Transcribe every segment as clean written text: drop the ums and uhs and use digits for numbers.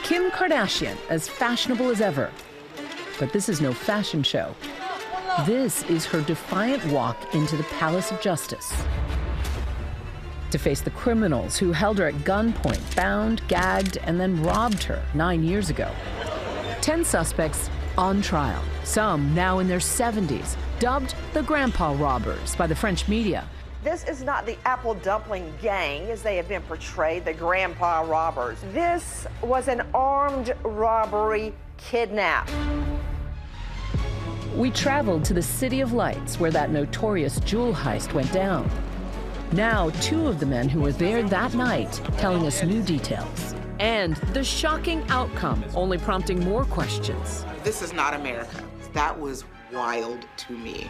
Kim Kardashian, as fashionable as ever. But this is no fashion show. This is her defiant walk into the Palace of Justice to face the criminals who held her at gunpoint, bound, gagged, and then robbed her 9 years ago. 10 suspects on trial, some now in their 70s, dubbed the Grandpa Robbers by the French media. This is not the Apple Dumpling Gang, as they have been portrayed, the Grandpa Robbers. This was an armed robbery kidnap. We traveled to the City of Lights, where that notorious jewel heist went down. Now, 2 of the men who were there that night telling us new details. And the shocking outcome, only prompting more questions. This is not America. That was wild to me.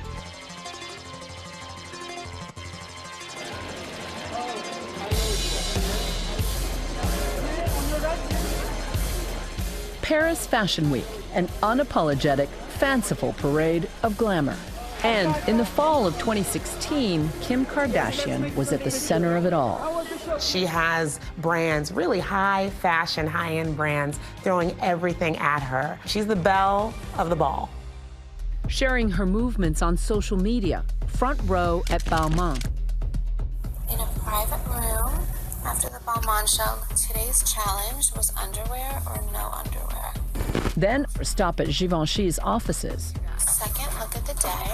Paris Fashion Week, an unapologetic, fanciful parade of glamour. And in the fall of 2016, Kim Kardashian was at the center of it all. She has brands, really high fashion, high-end brands, throwing everything at her. She's the belle of the ball. Sharing her movements on social media, front row at Balmain. In a private room after the Balmain show, today's challenge was underwear or no underwear. Then a stop at Givenchy's offices. Second look at the day.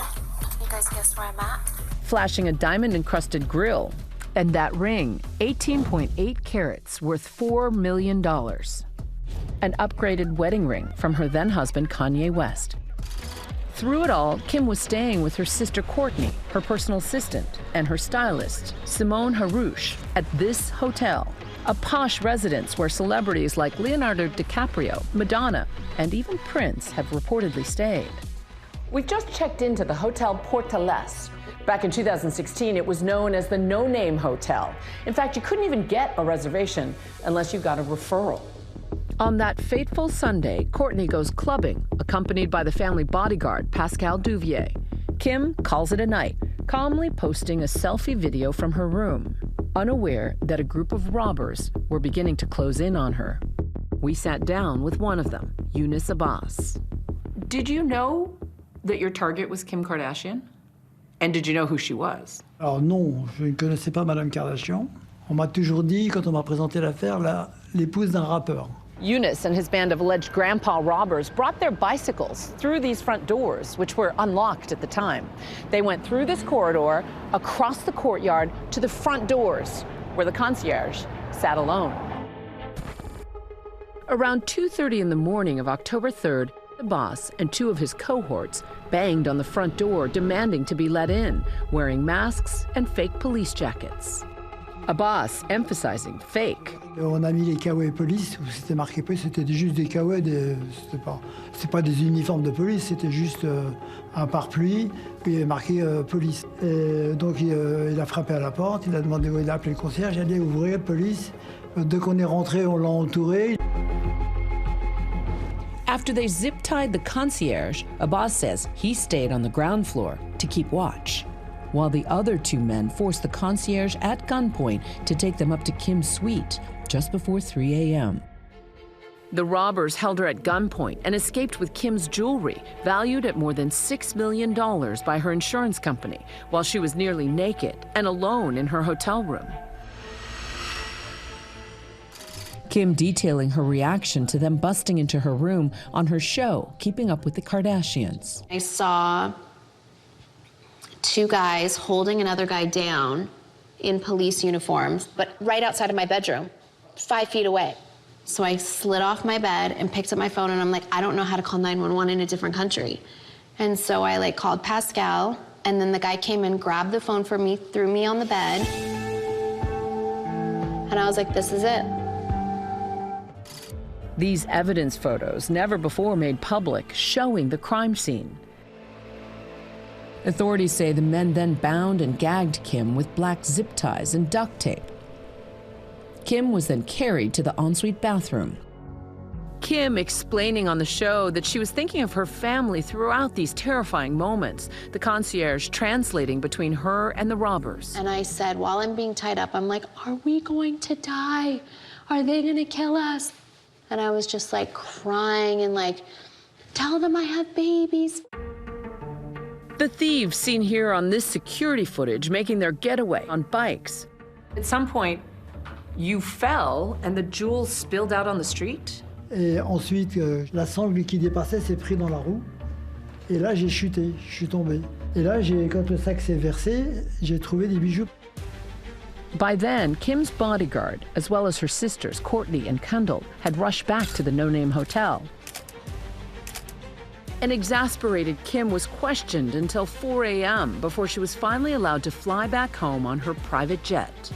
You guys guess where I'm at? Flashing a diamond-encrusted grill. And that ring, 18.8 carats, worth $4 million. An upgraded wedding ring from her then-husband, Kanye West. Through it all, Kim was staying with her sister Kourtney, her personal assistant, and her stylist, Simone Harouche, at this hotel, a posh residence where celebrities like Leonardo DiCaprio, Madonna, and even Prince have reportedly stayed. We've just checked into the Hotel Portales. Back in 2016, it was known as the No Name Hotel. In fact, you couldn't even get a reservation unless you got a referral. On that fateful Sunday, Kourtney goes clubbing, accompanied by the family bodyguard, Pascal Duvier. Kim calls it a night, calmly posting a selfie video from her room, unaware that a group of robbers were beginning to close in on her. We sat down with one of them, Younes Abbas. Did you know that your target was Kim Kardashian? And did you know who she was? Alors non, je ne connaissais pas Madame Kardashian. On m'a toujours dit, quand on m'a présenté l'affaire, l'épouse d'un rappeur. Younes and his band of alleged grandpa robbers brought their bicycles through these front doors, which were unlocked at the time. They went through this corridor, across the courtyard, to the front doors, where the concierge sat alone. Around 2:30 in the morning of October 3rd, Abbas and 2 of his cohorts banged on the front door, demanding to be let in, wearing masks and fake police jackets. Abbas emphasizing fake. On a mis les kawaii police, où c'était marqué police, c'était juste des kawaii, c'est pas des uniformes de police, c'était juste un pare-pluie, puis il y avait marqué police. Et donc il a frappé à la porte, il a demandé où il a appelé le concierge, il a dit ouvrez, police. Dès qu'on est rentré, on l'a entouré. After they zip-tied the concierge, Abbas says he stayed on the ground floor to keep watch, while the other 2 men forced the concierge at gunpoint to take them up to Kim's suite just before 3 a.m. The robbers held her at gunpoint and escaped with Kim's jewelry, valued at more than $6 million by her insurance company, while she was nearly naked and alone in her hotel room. Kim detailing her reaction to them busting into her room on her show, Keeping Up with the Kardashians. I saw 2 guys holding another guy down in police uniforms, but right outside of my bedroom, 5 feet away. So I slid off my bed and picked up my phone, and I'm like, I don't know how to call 911 in a different country. And so I called Pascal, and then the guy came and grabbed the phone from me, threw me on the bed. And I was like, this is it. These evidence photos, never before made public, showing the crime scene. Authorities say the men then bound and gagged Kim with black zip ties and duct tape. Kim was then carried to the ensuite bathroom. Kim explaining on the show that she was thinking of her family throughout these terrifying moments, the concierge translating between her and the robbers. And I said, while I'm being tied up, I'm like, are we going to die? Are they gonna kill us? And I was just like crying and like, tell them I have babies. The thieves seen here on this security footage making their getaway on bikes. At some point, you fell and the jewels spilled out on the street? Et ensuite, la sangle qui dépassait s'est pris dans la roue. Et là, j'ai chuté, je suis tombé. Et là, quand le sac s'est versé, j'ai trouvé des bijoux. By then, Kim's bodyguard, as well as her sisters, Courtney and Kendall, had rushed back to the no-name hotel. An exasperated Kim was questioned until 4 a.m. before she was finally allowed to fly back home on her private jet.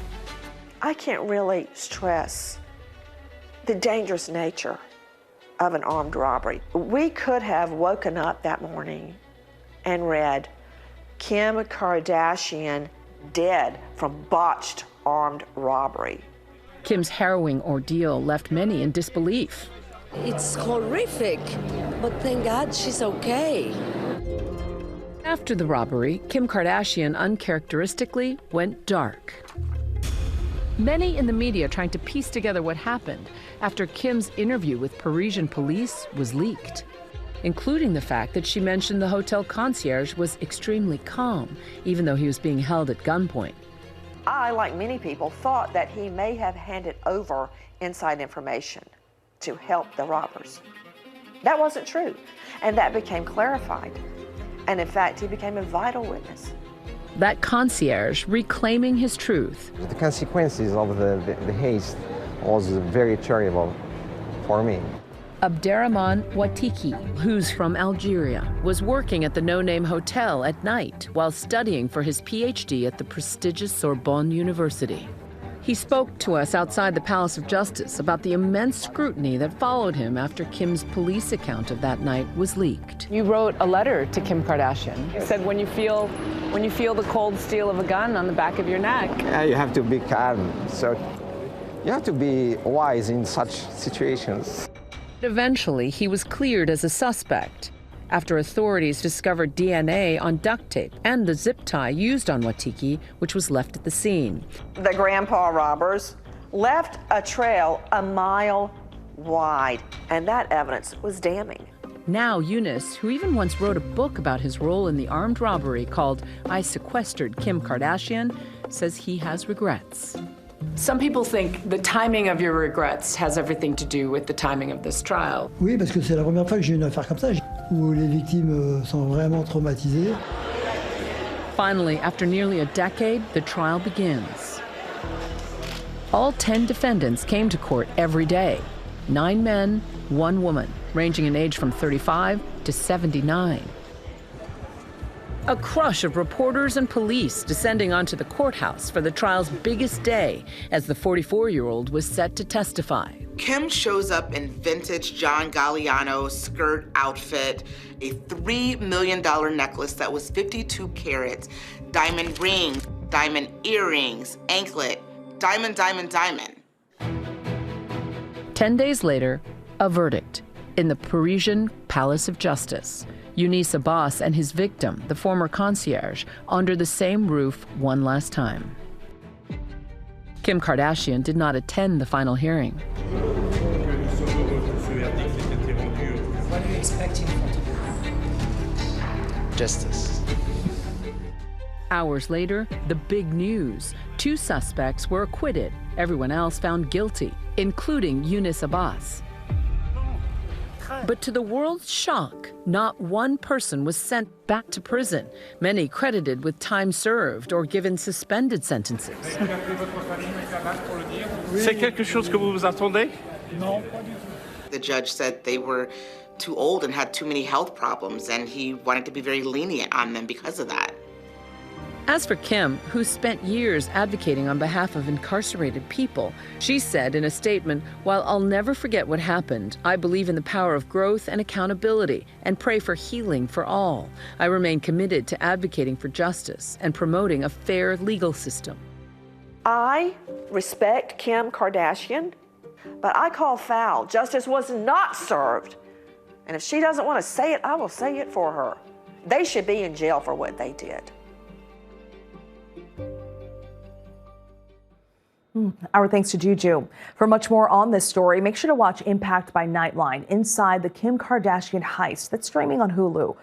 I can't really stress the dangerous nature of an armed robbery. We could have woken up that morning and read, Kim Kardashian dead from botched armed robbery. Kim's harrowing ordeal left many in disbelief. It's horrific, but thank God she's okay. After the robbery, Kim Kardashian uncharacteristically went dark. Many in the media trying to piece together what happened after Kim's interview with Parisian police was leaked, including the fact that she mentioned the hotel concierge was extremely calm, even though he was being held at gunpoint. I, like many people, thought that he may have handed over inside information to help the robbers. That wasn't true, and that became clarified. And in fact, he became a vital witness. That concierge reclaiming his truth. The consequences of the haste was very terrible for me. Abderrahman Ouattiki, who's from Algeria, was working at the no-name hotel at night while studying for his PhD at the prestigious Sorbonne University. He spoke to us outside the Palace of Justice about the immense scrutiny that followed him after Kim's police account of that night was leaked. You wrote a letter to Kim Kardashian. You said when you feel the cold steel of a gun on the back of your neck. Yeah, you have to be calm. So you have to be wise in such situations. Eventually, he was cleared as a suspect after authorities discovered DNA on duct tape and the zip tie used on Ouattiki, which was left at the scene. The grandpa robbers left a trail a mile wide, and that evidence was damning. Now Eunice, who even once wrote a book about his role in the armed robbery called I Sequestered Kim Kardashian, says he has regrets. Some people think the timing of your regrets has everything to do with the timing of this trial. Oui, parce que c'est la première fois que j'ai une affaire comme ça, où les victimes sont vraiment traumatisées. Finally, after nearly a decade, the trial begins. All 10 defendants came to court every day. 9 men, 1 woman, ranging in age from 35 to 79. A crush of reporters and police descending onto the courthouse for the trial's biggest day as the 44-year-old was set to testify. Kim shows up in vintage John Galliano skirt outfit, a $3 million necklace that was 52 carats, diamond ring, diamond earrings, anklet, diamond, diamond, diamond. 10 days later, a verdict in the Parisian Palace of Justice. Younis Abbas and his victim, the former concierge, under the same roof one last time. Kim Kardashian did not attend the final hearing. What are you expecting from today? Justice. Hours later, the big news. 2 suspects were acquitted, everyone else found guilty, including Younis Abbas. But to the world's shock, not one person was sent back to prison, many credited with time served or given suspended sentences. C'est quelque chose que vous vous attendez? Non. The judge said they were too old and had too many health problems, and he wanted to be very lenient on them because of that. As for Kim, who spent years advocating on behalf of incarcerated people, she said in a statement, "While I'll never forget what happened, I believe in the power of growth and accountability and pray for healing for all. I remain committed to advocating for justice and promoting a fair legal system." I respect Kim Kardashian, but I call foul. Justice was not served. And if she doesn't want to say it, I will say it for her. They should be in jail for what they did. Our thanks to Juju. For much more on this story, make sure to watch Impact by Nightline, inside the Kim Kardashian heist, that's streaming on Hulu.